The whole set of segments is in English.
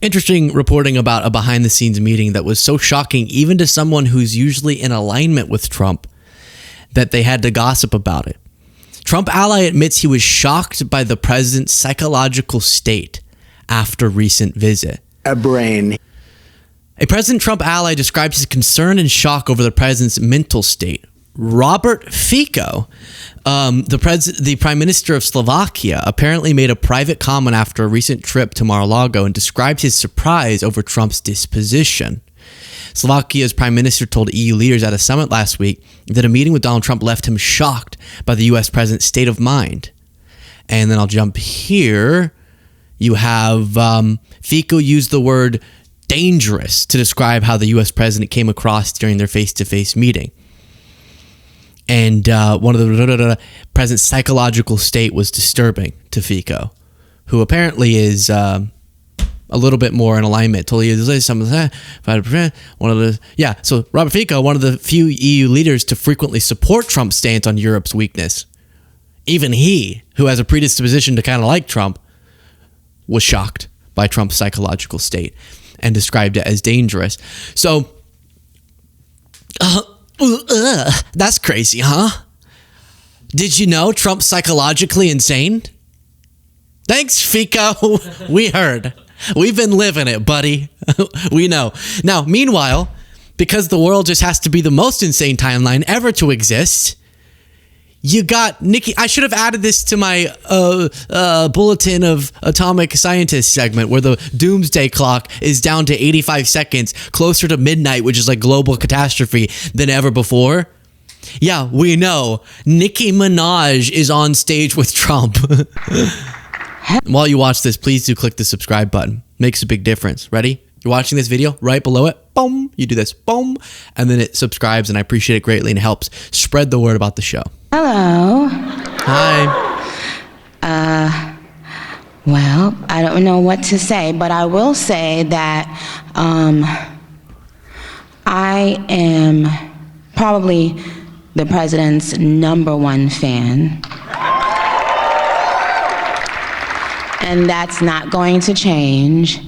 Interesting reporting about a behind-the-scenes meeting that was so shocking even to someone who's usually in alignment with Trump that they had to gossip about it. Trump ally admits he was shocked by the president's psychological state after recent visit. A brain. A President Trump ally describes his concern and shock over the president's mental state. Robert Fico, the Prime Minister of Slovakia, apparently made a private comment after a recent trip to Mar-a-Lago and described his surprise over Trump's disposition. Slovakia's Prime Minister told EU leaders at a summit last week that a meeting with Donald Trump left him shocked by the U.S. president's state of mind. And then I'll jump here. You have Fico used the word dangerous to describe how the U.S. president came across during their face-to-face meeting. And one of the president's psychological state was disturbing to Fico, who apparently is a little bit more in alignment. So Robert Fico, one of the few EU leaders to frequently support Trump's stance on Europe's weakness. Even he, who has a predisposition to kind of like Trump, was shocked by Trump's psychological state and described it as dangerous. So, that's crazy, huh? Did you know Trump's psychologically insane? Thanks, Fico. We heard. We've been living it, buddy. We know. Now, meanwhile, because the world just has to be the most insane timeline ever to exist, you got Nikki. I should have added this to my Bulletin of Atomic Scientists segment where the doomsday clock is down to 85 seconds, closer to midnight, which is like global catastrophe than ever before. Yeah, we know. Nicki Minaj is on stage with Trump. While you watch this, please do click the subscribe button. Makes a big difference. Ready? You're watching this video, right below it, boom, you do this, boom, and then it subscribes, and I appreciate it greatly, and it helps spread the word about the show. Hello. Hi. Well, I don't know what to say, but I will say that I am probably the president's #1 fan. And that's not going to change.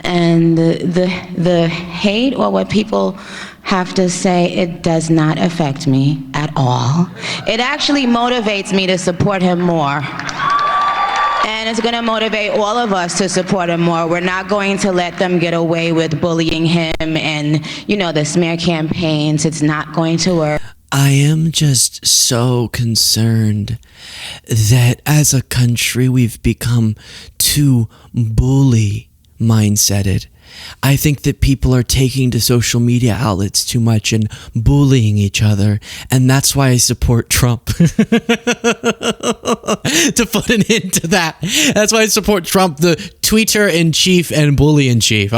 And the hate or what people have to say, it does not affect me at all. It actually motivates me to support him more. And it's going to motivate all of us to support him more. We're not going to let them get away with bullying him and, the smear campaigns. It's not going to work. I am just so concerned that as a country we've become too bully mindseted. I think that people are taking to social media outlets too much and bullying each other, and that's why I support Trump. To put an end to that, that's why I support Trump, the tweeter-in-chief and bully-in-chief.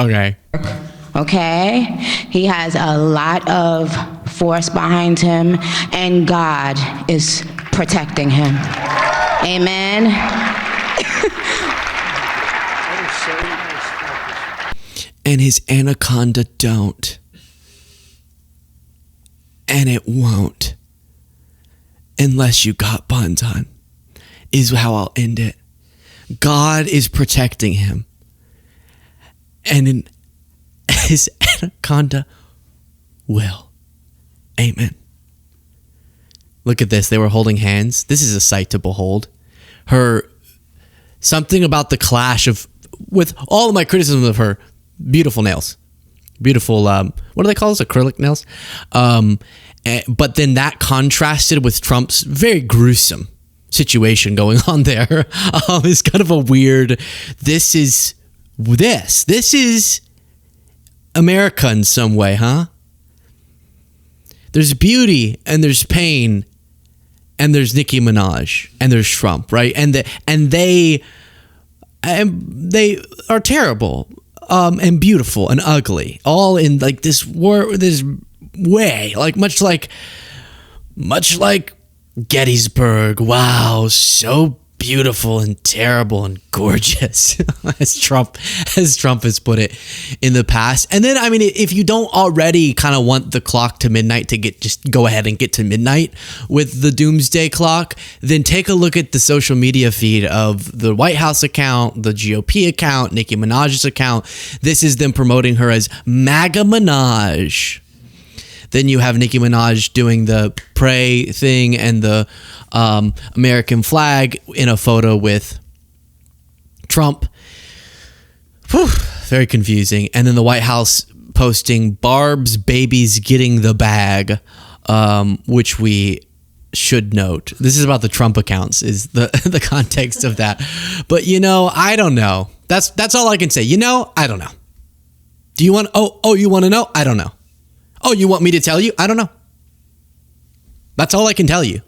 Okay? He has a lot of force behind him, and God is protecting him. Amen. And his anaconda don't. And it won't. Unless you got buns on. Is how I'll end it. God is protecting him. And his anaconda will. Amen. Look at this. They were holding hands. This is a sight to behold. Something about the clash with all of my criticism of her, beautiful nails. Beautiful, what do they call those? Acrylic nails? But then that contrasted with Trump's very gruesome situation going on there. It's kind of a weird, this is America in some way, huh? There's beauty and there's pain and there's Nicki Minaj and there's Trump, right? And they are terrible, and beautiful and ugly, all in like this way, like much like Gettysburg. Wow, so beautiful and terrible and gorgeous, as Trump has put it in the past. And then, I mean, if you don't already kind of want the clock to midnight to just go ahead and get to midnight with the doomsday clock, then take a look at the social media feed of the White House account, the GOP account, Nicki Minaj's account. This is them promoting her as MAGA Minaj. Then you have Nicki Minaj doing the pray thing and the American flag in a photo with Trump. Whew, very confusing. And then the White House posting Barb's baby's getting the bag, which we should note. This is about the Trump accounts, is the context of that. But I don't know. That's all I can say. I don't know. Do you want? You want to know? I don't know. Oh, you want me to tell you? I don't know. That's all I can tell you.